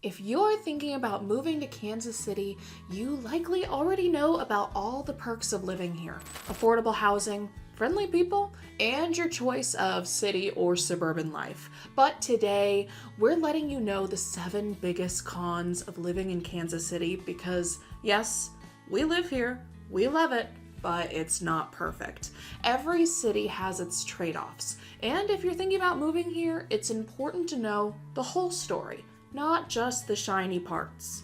If you're thinking about moving to Kansas City, you likely already know about all the perks of living here. Affordable housing, friendly people, and your choice of city or suburban life. But today, we're letting you know the 7 biggest cons of living in Kansas City because, yes, we live here, we love it, but it's not perfect. Every city has its trade-offs, and if you're thinking about moving here, it's important to know the whole story, not just the shiny parts.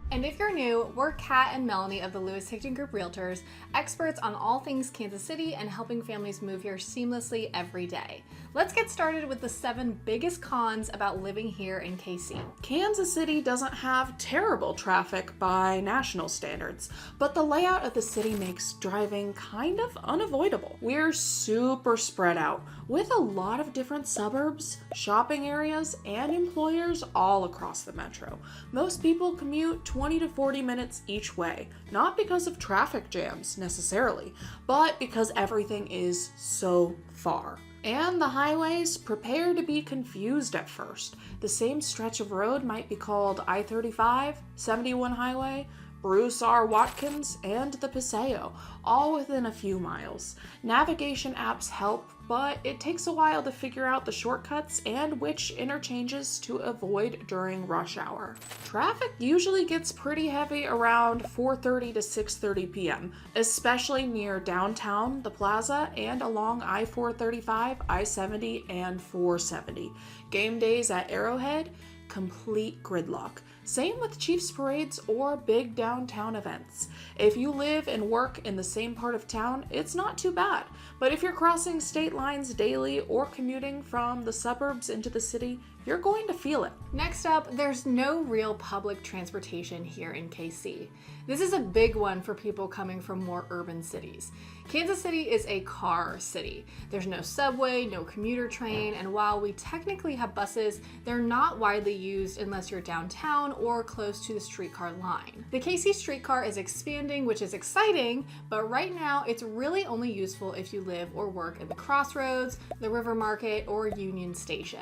And if you're new, we're Kat and Melanie of the 𝗠𝗢𝗡 Group Realtors, experts on all things Kansas City and helping families move here seamlessly every day. Let's get started with the 7 biggest cons about living here in KC. Kansas City doesn't have terrible traffic by national standards, but the layout of the city makes driving kind of unavoidable. We're super spread out, with a lot of different suburbs, shopping areas, and employers all across the metro. Most people commute 20 to 40 minutes each way, not because of traffic jams necessarily, but because everything is so far. And the highways, prepare to be confused at first. The same stretch of road might be called I-35, 71 Highway, Bruce R. Watkins, and the Paseo, all within a few miles. Navigation apps help, but it takes a while to figure out the shortcuts and which interchanges to avoid during rush hour. Traffic usually gets pretty heavy around 4:30 to 6:30 p.m., especially near downtown, the plaza, and along I-435, I-70, and 470. Game days at Arrowhead, complete gridlock. Same with Chiefs parades or big downtown events. If you live and work in the same part of town, it's not too bad. But if you're crossing state lines daily or commuting from the suburbs into the city, you're going to feel it. Next up, there's no real public transportation here in KC. This is a big one for people coming from more urban cities. Kansas City is a car city. There's no subway, no commuter train, and while we technically have buses, they're not widely used unless you're downtown or close to the streetcar line. The KC streetcar is expanding, which is exciting, but right now it's really only useful if you live or work at the Crossroads, the River Market, or Union Station.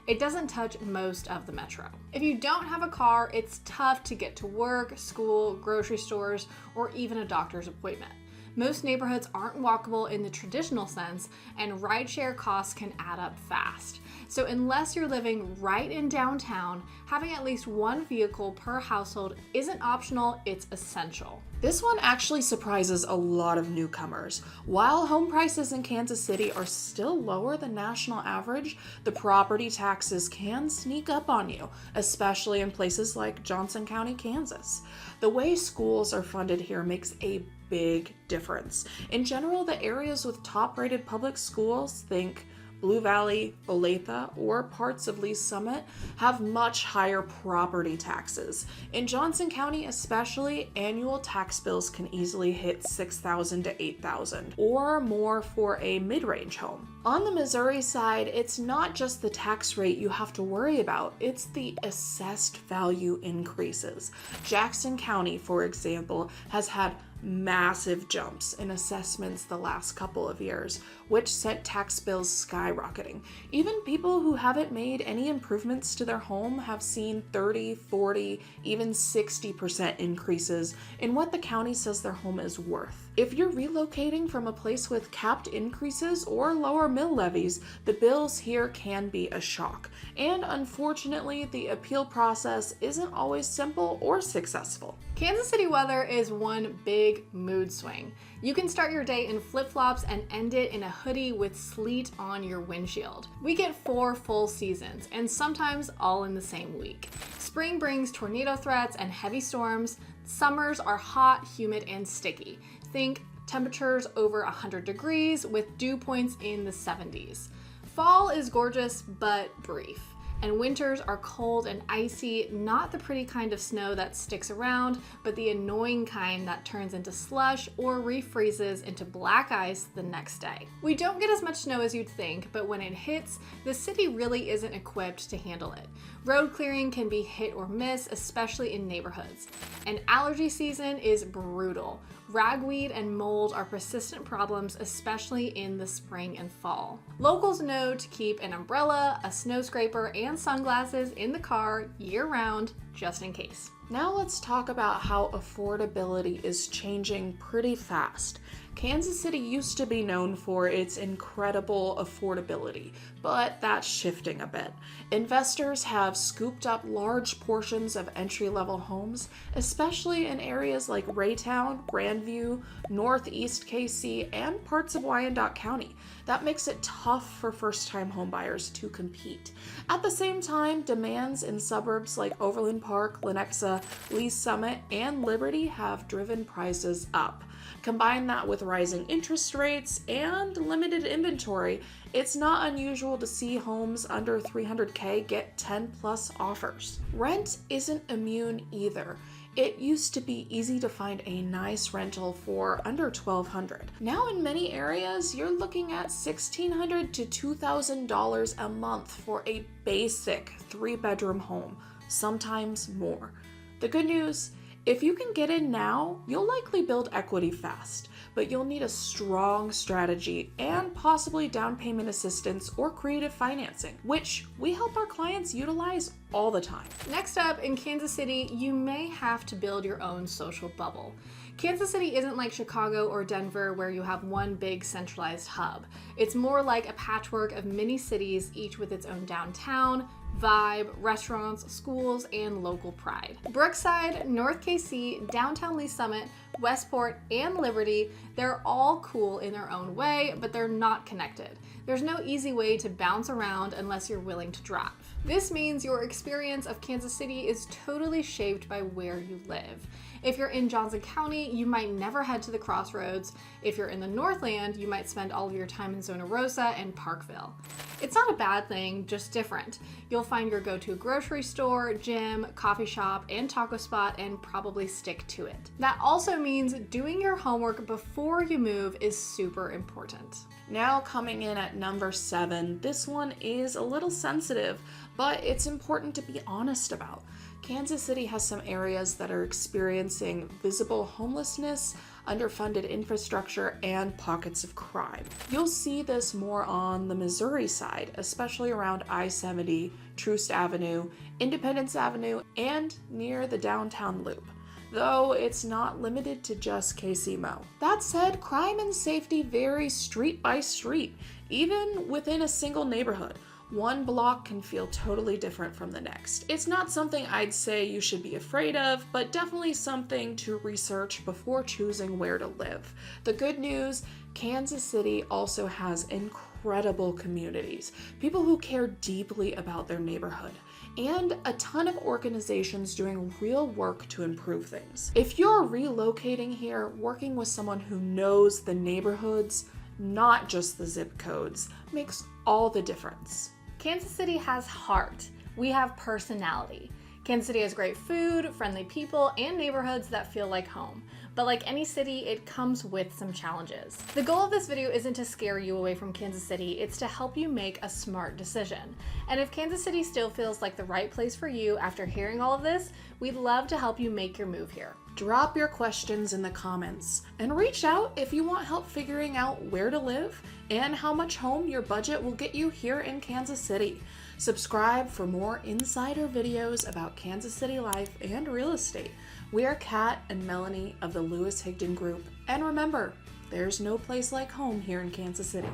It doesn't touch most of the metro. If you don't have a car, it's tough to get to work, school, grocery stores, or even a doctor's appointment. Most neighborhoods aren't walkable in the traditional sense, and rideshare costs can add up fast. So unless you're living right in downtown, having at least one vehicle per household isn't optional, it's essential. This one actually surprises a lot of newcomers. While home prices in Kansas City are still lower than national average, the property taxes can sneak up on you, especially in places like Johnson County, Kansas. The way schools are funded here makes a big difference. In general, the areas with top-rated public schools, think Blue Valley, Olathe, or parts of Lee's Summit, have much higher property taxes. In Johnson County especially, annual tax bills can easily hit $6,000 to $8,000 or more for a mid-range home. On the Missouri side, it's not just the tax rate you have to worry about, it's the assessed value increases. Jackson County, for example, has had massive jumps in assessments the last couple of years, which sent tax bills skyrocketing. Even people who haven't made any improvements to their home have seen 30, 40, even 60% increases in what the county says their home is worth. If you're relocating from a place with capped increases or lower mill levies, the bills here can be a shock. And unfortunately, the appeal process isn't always simple or successful. Kansas City weather is one big mood swing. You can start your day in flip-flops and end it in a hoodie with sleet on your windshield. We get 4 full seasons, and sometimes all in the same week. Spring brings tornado threats and heavy storms. Summers are hot, humid, and sticky. Think temperatures over 100 degrees with dew points in the 70s. Fall is gorgeous, but brief. And winters are cold and icy, not the pretty kind of snow that sticks around, but the annoying kind that turns into slush or refreezes into black ice the next day. We don't get as much snow as you'd think, but when it hits, the city really isn't equipped to handle it. Road clearing can be hit or miss, especially in neighborhoods. And allergy season is brutal. Ragweed and mold are persistent problems, especially in the spring and fall. Locals know to keep an umbrella, a snow scraper, and sunglasses in the car year-round, just in case. Now let's talk about how affordability is changing pretty fast. Kansas City used to be known for its incredible affordability, but that's shifting a bit. Investors have scooped up large portions of entry-level homes, especially in areas like Raytown, Grandview, Northeast KC, and parts of Wyandotte County. That makes it tough for first-time homebuyers to compete. At the same time, demands in suburbs like Overland Park, Lenexa, Lee's Summit, and Liberty have driven prices up. Combine that with rising interest rates and limited inventory, it's not unusual to see homes under $300K get 10+ offers. Rent isn't immune either. It used to be easy to find a nice rental for under $1,200. Now in many areas, you're looking at $1,600 to $2,000 a month for a basic 3-bedroom home, sometimes more. The good news, if you can get in now, you'll likely build equity fast, but you'll need a strong strategy and possibly down payment assistance or creative financing, which we help our clients utilize all the time. Next up, in Kansas City, you may have to build your own social bubble. Kansas City isn't like Chicago or Denver where you have one big centralized hub. It's more like a patchwork of mini cities, each with its own downtown, vibe, restaurants, schools, and local pride. Brookside, North KC, downtown Lee's Summit, Westport, and Liberty, they're all cool in their own way, but they're not connected. There's no easy way to bounce around unless you're willing to drive. This means your experience of Kansas City is totally shaped by where you live. If you're in Johnson County, you might never head to the Crossroads. If you're in the Northland, you might spend all of your time in Zona Rosa and Parkville. It's not a bad thing, just different. You'll find your go-to grocery store, gym, coffee shop, and taco spot and probably stick to it. That also means doing your homework before you move is super important. Now coming in at number 7, this one is a little sensitive, but it's important to be honest about. Kansas City has some areas that are experiencing visible homelessness, underfunded infrastructure, and pockets of crime. You'll see this more on the Missouri side, especially around I-70, Troost Avenue, Independence Avenue, and near the downtown loop, though it's not limited to just KC-Mo. That said, crime and safety vary street by street, even within a single neighborhood. One block can feel totally different from the next. It's not something I'd say you should be afraid of, but definitely something to research before choosing where to live. The good news, Kansas City also has incredible communities, people who care deeply about their neighborhood, and a ton of organizations doing real work to improve things. If you're relocating here, working with someone who knows the neighborhoods, not just the zip codes, makes all the difference. Kansas City has heart. We have personality. Kansas City has great food, friendly people, and neighborhoods that feel like home. But like any city, it comes with some challenges. The goal of this video isn't to scare you away from Kansas City, it's to help you make a smart decision. And if Kansas City still feels like the right place for you after hearing all of this, we'd love to help you make your move here. Drop your questions in the comments and reach out if you want help figuring out where to live and how much home your budget will get you here in Kansas City. Subscribe for more insider videos about Kansas City life and real estate. We are Kat and Melanie of the Lewis Higdon Group, and remember, there's no place like home here in Kansas City.